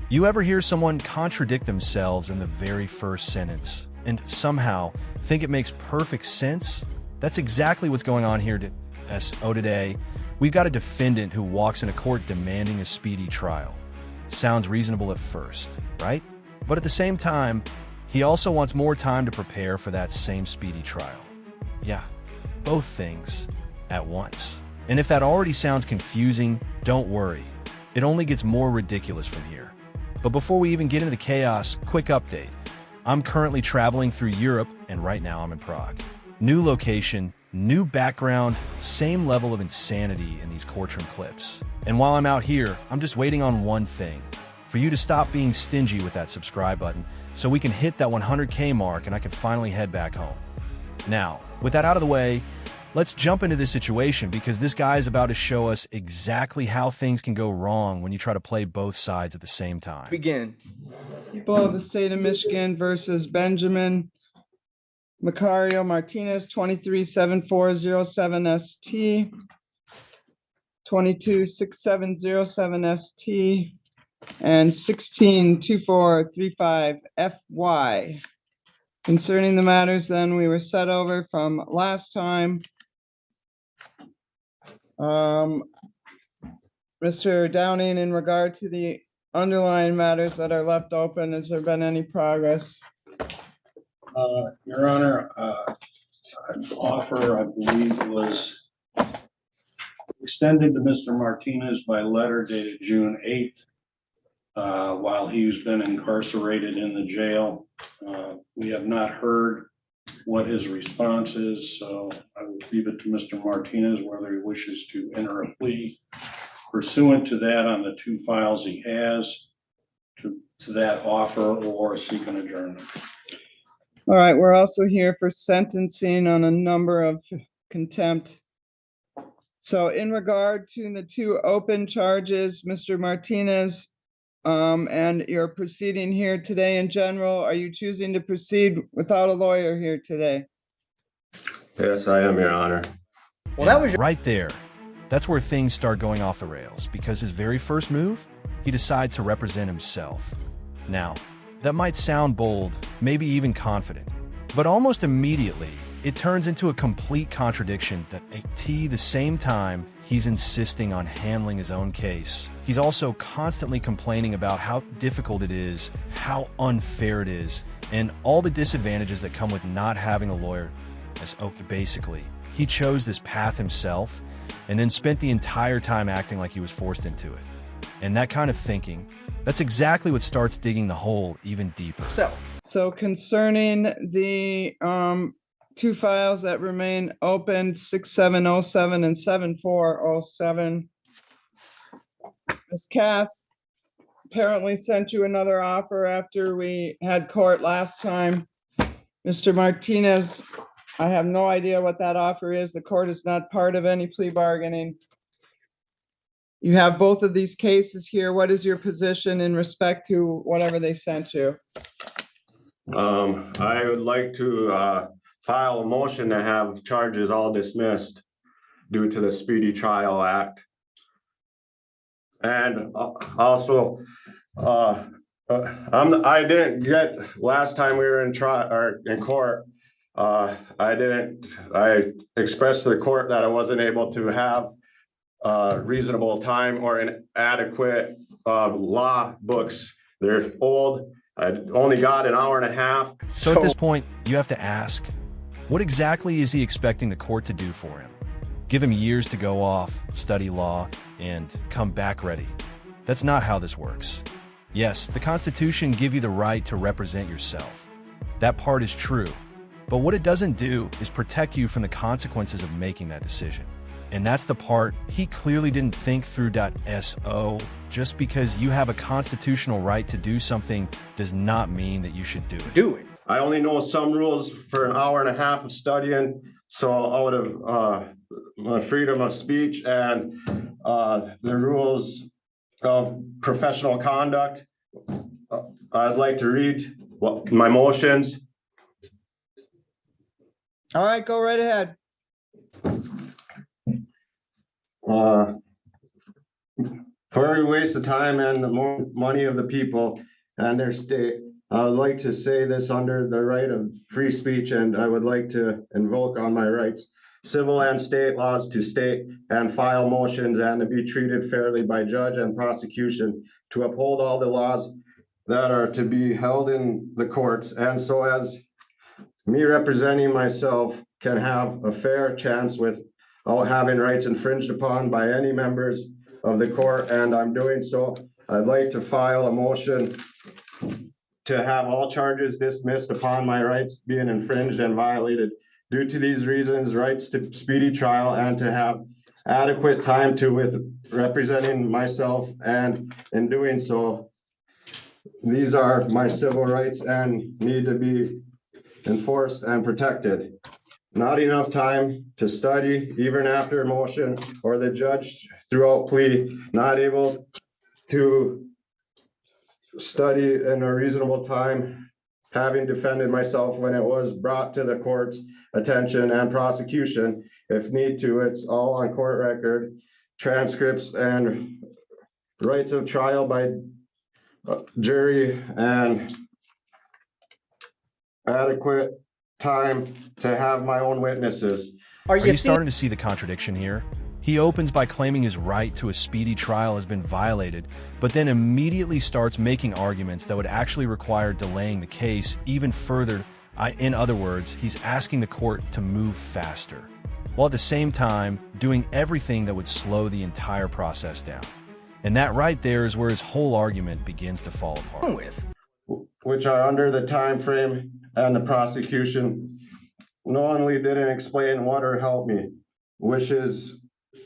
You ever hear someone contradict themselves in the very first sentence and somehow think it makes perfect sense? That's exactly what's going on here today. We've got a defendant who walks into court demanding a speedy trial. Sounds reasonable at first, right? But at the same time, he also wants more time to prepare for that same speedy trial. Yeah, both things at once. And if that already sounds confusing, don't worry. It only gets more ridiculous from here. But before we even get into the chaos, quick update. I'm currently traveling through Europe, and right now I'm in Prague. New location, new background, same level of insanity in these courtroom clips. And while I'm out here, I'm just waiting on one thing. For you to stop being stingy with that subscribe button so we can hit that 100K mark and I can finally head back home. Now, with that out of the way, let's jump into this situation because this guy is about to show us exactly how things can go wrong when you try to play both sides at the same time. Begin. People of the state of Michigan versus Benjamin Macario Martinez, 237407ST, 226707ST, and 162435FY. Concerning the matters then we were set over from last time, Mr. Downing, in regard to the underlying matters that are left open, has there been any progress? Your Honor, an offer, I believe, was extended to Mr. Martinez by letter dated June 8th, while he's been incarcerated in the jail. We have not heard what his response is, so I will leave it to Mr. Martinez whether he wishes to enter a plea pursuant to that on the two files he has to that offer or seek an adjournment. All right, we're also here for sentencing on a number of contempt. So in regard to the two open charges, Mr. Martinez, and your proceeding here today in general, are you choosing to proceed without a lawyer here today? Yes, I am, Your Honor. Well, that was right there. That's where things start going off the rails because his very first move, he decides to represent himself. Now, that might sound bold, maybe even confident, but almost immediately, it turns into a complete contradiction that at the same time, he's insisting on handling his own case. He's also constantly complaining about how difficult it is, how unfair it is, and all the disadvantages that come with not having a lawyer. Basically, he chose this path himself and then spent the entire time acting like he was forced into it. And that kind of thinking, that's exactly what starts digging the hole even deeper. So concerning the two files that remain open, 6707 and 7407, Ms. Cass apparently sent you another offer after we had court last time. Mr. Martinez, I have no idea what that offer is. The court is not part of any plea bargaining. You have both of these cases here. What is your position in respect to whatever they sent you? I would like to file a motion to have charges all dismissed due to the Speedy Trial Act. And also, I didn't get, last time we were in court, I expressed to the court that I wasn't able to have reasonable time or inadequate law books. They're old. I only got an hour and a half. So at this point, you have to ask, what exactly is he expecting the court to do for him? Give him years to go off, study law, and come back ready. That's not how this works. Yes, the Constitution gives you the right to represent yourself. That part is true. But what it doesn't do is protect you from the consequences of making that decision. And that's the part he clearly didn't think through. So just because you have a constitutional right to do something does not mean that you should do it. I only know some rules for an hour and a half of studying, so out of my freedom of speech and the rules of professional conduct, I'd like to read my motions. All right, go right ahead. for every waste of time and the more money of the people and their state. I would like to say this under the right of free speech, and I would like to invoke on my rights, civil and state laws, to state and file motions and to be treated fairly by judge and prosecution, to uphold all the laws that are to be held in the courts, and so as me representing myself can have a fair chance without having rights infringed upon by any members of the court, and I'm doing so. I'd like to file a motion to have all charges dismissed upon my rights being infringed and violated due to these reasons, rights to speedy trial, and to have adequate time to with representing myself, and in doing so, these are my civil rights and need to be enforced and protected. Not enough time to study, even after motion, or the judge throughout plea, not able to study in a reasonable time, having defended myself when it was brought to the court's attention and prosecution, if need to. It's all on court record, transcripts and rights of trial by jury, and adequate time to have my own witnesses. Are you starting to see the contradiction here? He opens by claiming his right to a speedy trial has been violated, but then immediately starts making arguments that would actually require delaying the case even further. In other words, he's asking the court to move faster, while at the same time doing everything that would slow the entire process down. And that right there is where his whole argument begins to fall apart. Which are under the time frame, and the prosecution knowingly didn't explain what or help me, which is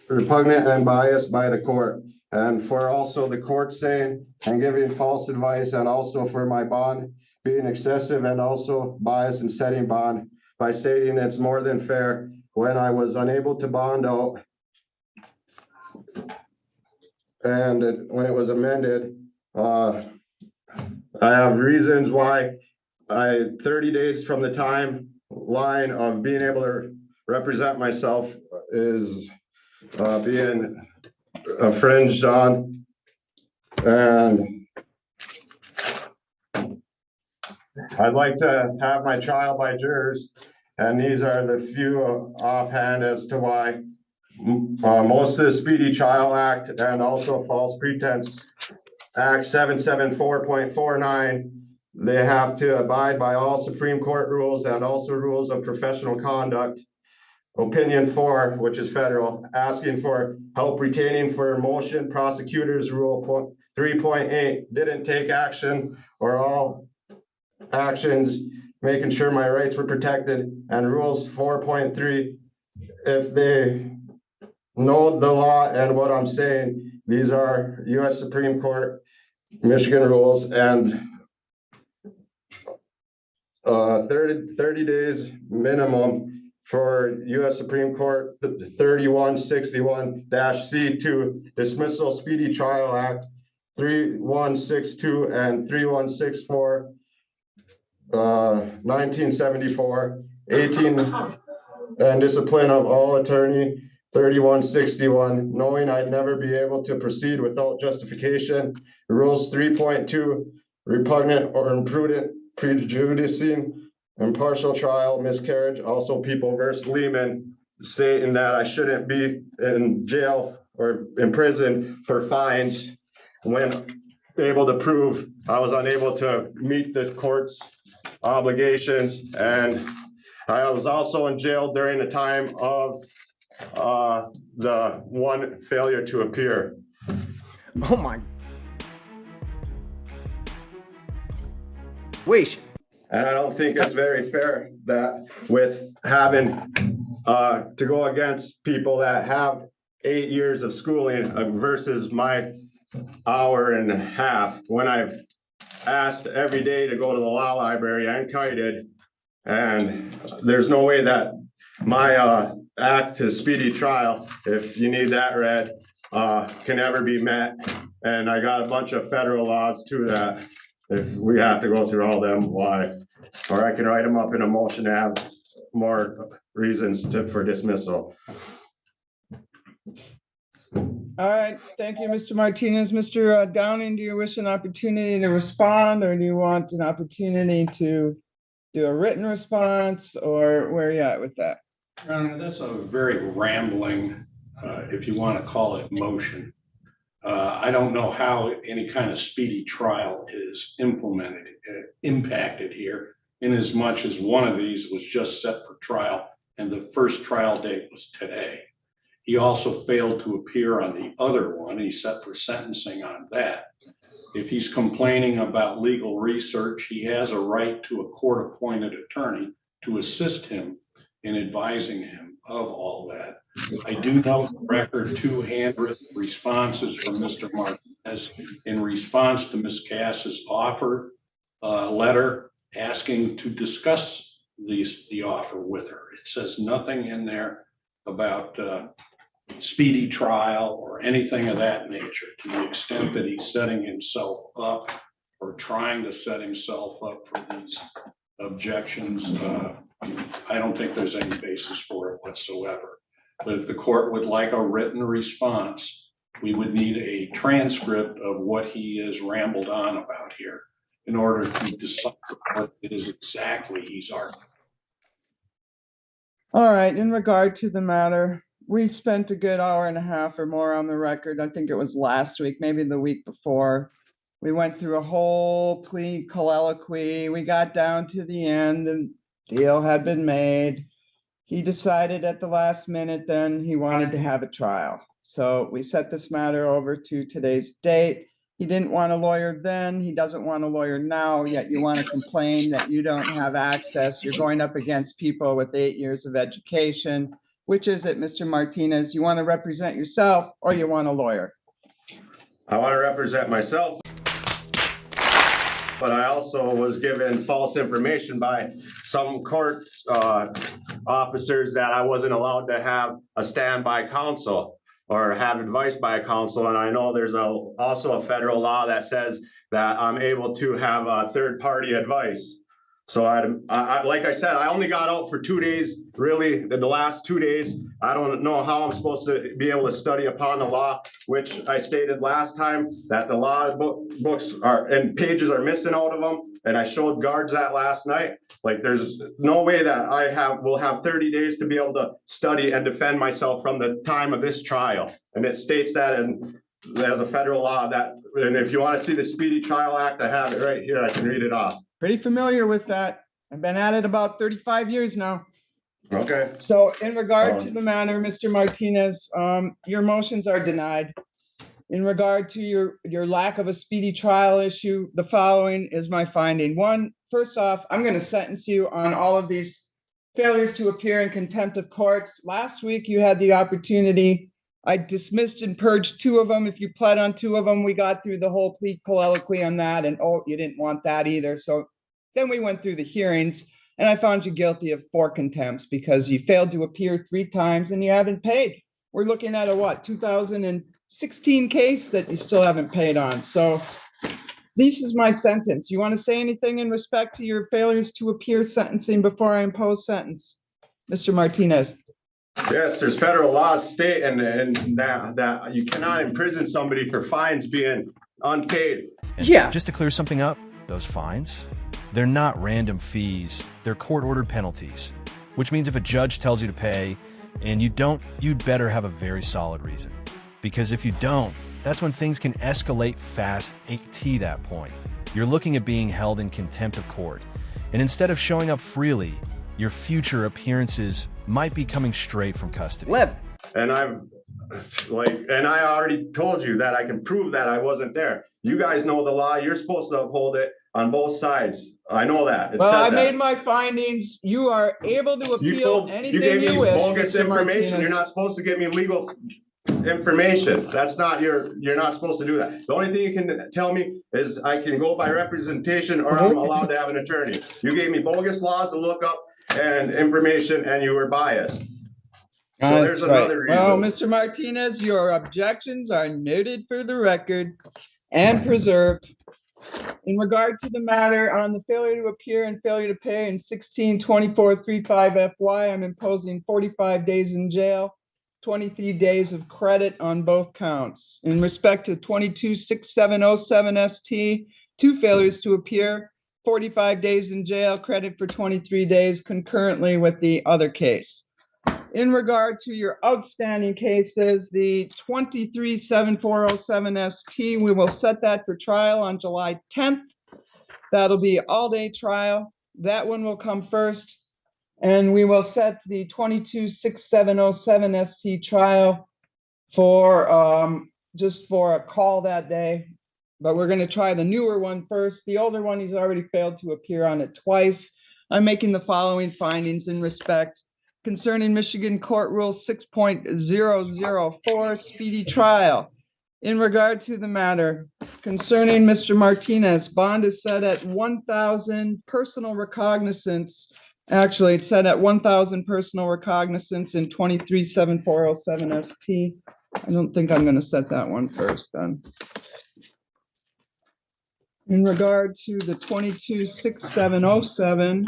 repugnant and biased by the court, and for also the court saying and giving false advice, and also for my bond being excessive and also biased in setting bond by stating it's more than fair when I was unable to bond out, and when it was amended, I have reasons why 30 days from the timeline of being able to represent myself is being infringed on, and I'd like to have my trial by jurors, and these are the few offhand as to why most of the Speedy Trial Act and also False Pretense Act 774.49, they have to abide by all Supreme Court rules and also rules of professional conduct. Opinion 4, which is federal, asking for help retaining for motion, prosecutors rule 3.8, didn't take action or all actions, making sure my rights were protected, and rules 4.3, if they know the law and what I'm saying, these are US Supreme Court, Michigan rules, and 30 days minimum for US Supreme Court 3161-C2 dismissal Speedy Trial Act 3162 and 3164 1974 18 and discipline of all attorney 3161, knowing I'd never be able to proceed without justification. Rules 3.2, repugnant or imprudent prejudicing impartial trial, miscarriage, also People versus Lehman, stating that I shouldn't be in jail or in prison for fines when able to prove I was unable to meet the court's obligations. And I was also in jail during the time of the one failure to appear. Oh my. Wait. And I don't think it's very fair that with having to go against people that have 8 years of schooling versus my hour and a half, when I've asked every day to go to the law library and kited, and there's no way that my act to speedy trial, if you need that read, can ever be met. And I got a bunch of federal laws too that if we have to go through all them, why? Or I can write them up in a motion to have more reasons for dismissal. All right, thank you, Mr. Martinez. Mr. Downing, do you wish an opportunity to respond, or do you want an opportunity to do a written response, or where are you at with that? Your Honor, that's a very rambling, if you want to call it, motion. I don't know how any kind of speedy trial is impacted here, in as much as one of these was just set for trial and the first trial date was today. He also failed to appear on the other one. He's set for sentencing on that. If he's complaining about legal research, he has a right to a court-appointed attorney to assist him in advising him of all that. I do note the record 2 handwritten responses from Mr. Martinez in response to Ms. Cass's offer letter asking to discuss the offer with her. It says nothing in there about speedy trial or anything of that nature. To the extent that he's setting himself up or trying to set himself up for these objections, I don't think there's any basis for it whatsoever. But if the court would like a written response, we would need a transcript of what he has rambled on about here in order to decide what it is exactly he's arguing. All right, in regard to the matter, we've spent a good hour and a half or more on the record. I think it was last week, maybe the week before. We went through a whole plea colloquy. We got down to the end, the deal had been made. He decided at the last minute then he wanted to have a trial. So we set this matter over to today's date. He didn't want a lawyer then, he doesn't want a lawyer now, yet you want to complain that you don't have access. You're going up against people with 8 years of education. Which is it, Mr. Martinez? You want to represent yourself or you want a lawyer? I want to represent myself, but I also was given false information by some court officers that I wasn't allowed to have a standby counsel or have advice by a counsel. And I know there's also a federal law that says that I'm able to have third-party advice. So I like I said, I only got out for 2 days, really, the last 2 days. I don't know how I'm supposed to be able to study upon the law, which I stated last time that the law books are and pages are missing out of them. And I showed guards that last night. Like, there's no way that will have 30 days to be able to study and defend myself from the time of this trial. And it states that there's a federal law that, and if you want to see the Speedy Trial Act, I have it right here. I can read it off. Pretty familiar with that. I've been at it about 35 years now. Okay. So in regard to the matter, Mr. Martinez, your motions are denied. In regard to your lack of a speedy trial issue, the following is my finding. One, first off, I'm going to sentence you on all of these failures to appear in contempt of courts. Last week, you had the opportunity. I dismissed and purged 2 of them. If you pled on 2 of them, we got through the whole plea colloquy on that. And oh, you didn't want that either. So then we went through the hearings and I found you guilty of 4 contempts because you failed to appear 3 times and you haven't paid. We're looking at a what, 2016 case that you still haven't paid on. So this is my sentence. You want to say anything in respect to your failures to appear sentencing before I impose sentence? Mr. Martinez. Yes, there's federal laws state and that you cannot imprison somebody for fines being unpaid. And Yeah. just to clear something up, those fines, they're not random fees, they're court-ordered penalties, which means if a judge tells you to pay and you don't, you'd better have a very solid reason. Because if you don't, that's when things can escalate fast to that point. You're looking at being held in contempt of court. And instead of showing up freely, your future appearances might be coming straight from custody. Lev. And I already told you that I can prove that I wasn't there. You guys know the law. You're supposed to uphold it on both sides. I know that. Well, I made my findings. You are able to appeal anything you gave me wish. bogus Mr. information. Martinez. You're not supposed to give me legal information. That's not you're not supposed to do that. The only thing you can tell me is I can go by representation or I'm allowed to have an attorney. You gave me bogus laws to look up and information and you were biased. So there's another reason. Well, Mr. Martinez, your objections are noted for the record and preserved. In regard to the matter on the failure to appear and failure to pay in 162435 FY, I'm imposing 45 days in jail. 23 days of credit on both counts. In respect to 226707 ST, 2 failures to appear, 45 days in jail, credit for 23 days concurrently with the other case. In regard to your outstanding cases, the 237407 ST, we will set that for trial on July 10th. That'll be all-day trial. That one will come first. And we will set the 226707 ST trial for just for a call that day. But we're going to try the newer one first. The older one, he's already failed to appear on it twice. I'm making the following findings in respect concerning Michigan Court Rule 6.004, speedy trial. In regard to the matter concerning Mr. Martinez, bond is set at 1,000 personal recognizance. Actually, it's set at 1,000 personal recognizance in 237407 ST. I don't think I'm going to set that one first then. In regard to the 226707,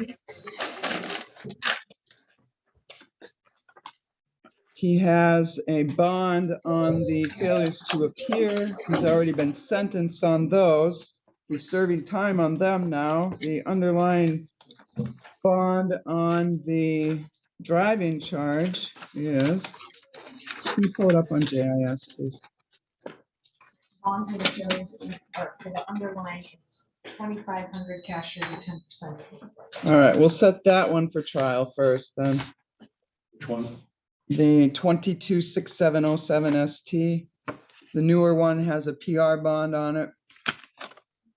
he has a bond on the failures to appear. He's already been sentenced on those. He's serving time on them now. The underlying bond on the driving charge is, can you pull it up on JIS, please? Bond to the failures or to the underlying is 2,500 cash or 10%. All right, we'll set that one for trial first then. Which one? The 226707 ST. The newer one has a PR bond on it.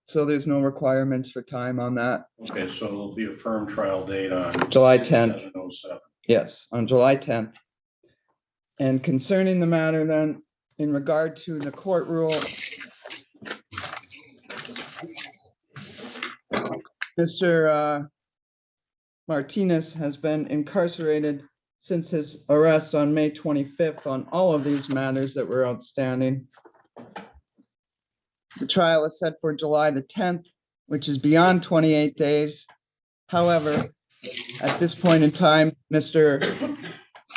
So there's no requirements for time on that. Okay, so it'll be a firm trial date on July 10th. 7/07. Yes, on July 10th. And concerning the matter then, in regard to the court rule, Mr. Martinez has been incarcerated since his arrest on May 25th on all of these matters that were outstanding. The trial is set for July the 10th, which is beyond 28 days. However, at this point in time, Mr.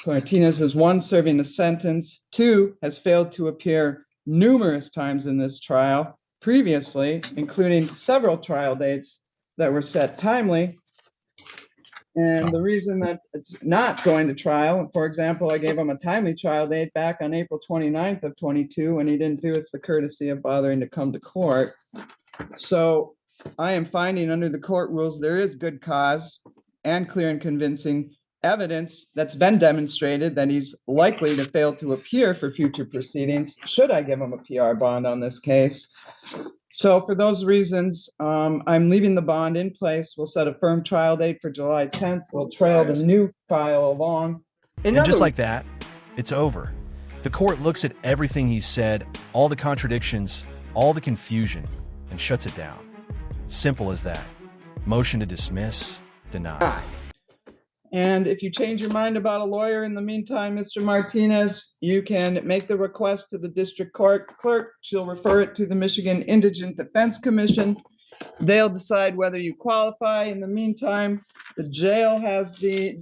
Martinez is 1, serving a sentence, 2, has failed to appear numerous times in this trial previously, including several trial dates that were set timely. And the reason that it's not going to trial, for example, I gave him a timely trial date back on April 29th of 22, and he didn't do us the courtesy of bothering to come to court. So I am finding under the court rules, there is good cause and clear and convincing evidence that's been demonstrated that he's likely to fail to appear for future proceedings, should I give him a PR bond on this case. So for those reasons, I'm leaving the bond in place. We'll set a firm trial date for July 10th. We'll trail the new trial along. And just like that, it's over. The court looks at everything he said, all the contradictions, all the confusion, and shuts it down. Simple as that. Motion to dismiss, deny. And if you change your mind about a lawyer in the meantime, Mr. Martinez, you can make the request to the district court clerk. She'll refer it to the Michigan Indigent Defense Commission. They'll decide whether you qualify. In the meantime, the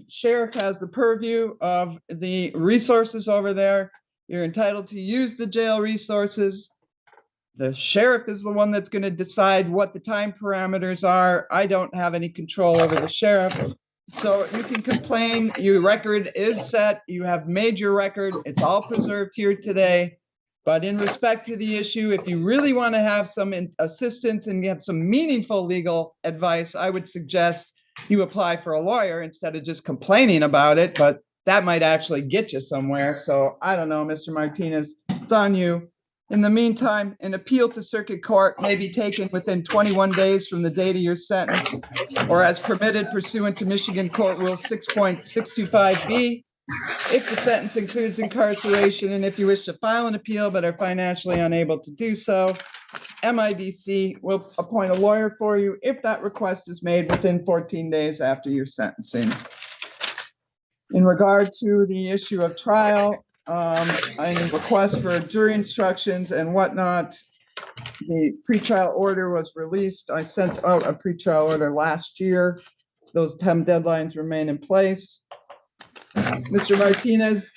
sheriff has the purview of the resources over there. You're entitled to use the jail resources. The sheriff is the one that's going to decide what the time parameters are. I don't have any control over the sheriff. So you can complain, your record is set, you have made your record, it's all preserved here today. But in respect to the issue, if you really want to have some assistance and get some meaningful legal advice, I would suggest you apply for a lawyer instead of just complaining about it, but that might actually get you somewhere. So I don't know, Mr. Martinez, it's on you. In the meantime, an appeal to circuit court may be taken within 21 days from the date of your sentence, or as permitted pursuant to Michigan Court Rule 6.625B, if the sentence includes incarceration, and if you wish to file an appeal but are financially unable to do so, MIDC will appoint a lawyer for you if that request is made within 14 days after your sentencing. In regard to the issue of trial, I request for jury instructions and whatnot. The pretrial order was released. I sent out a pretrial order last year. Those 10 deadlines remain in place. Mr. Martinez,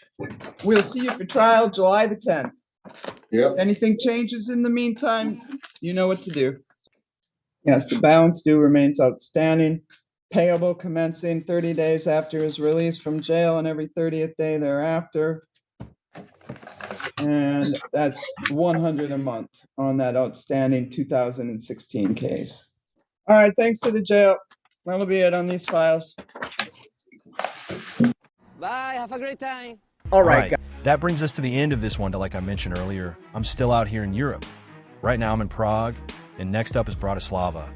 we'll see you for trial July the 10th. Yep. Anything changes in the meantime, you know what to do. Yes, the balance due remains outstanding, payable commencing 30 days after his release from jail and every 30th day thereafter. And that's 100 a month on that outstanding 2016 case. All right, thanks to the jail. That'll be it on these files. Bye, have a great time. All right, that brings us to the end of this one. Like I mentioned earlier, I'm still out here in Europe. Right now I'm in Prague, and next up is Bratislava.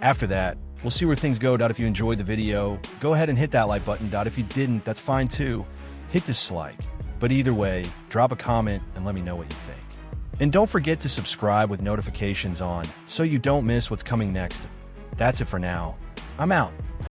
After that, we'll see where things go. If you enjoyed the video, go ahead and hit that like button. If you didn't, that's fine too. Hit dislike. But either way, drop a comment and let me know what you think. And don't forget to subscribe with notifications on so you don't miss what's coming next. That's it for now. I'm out.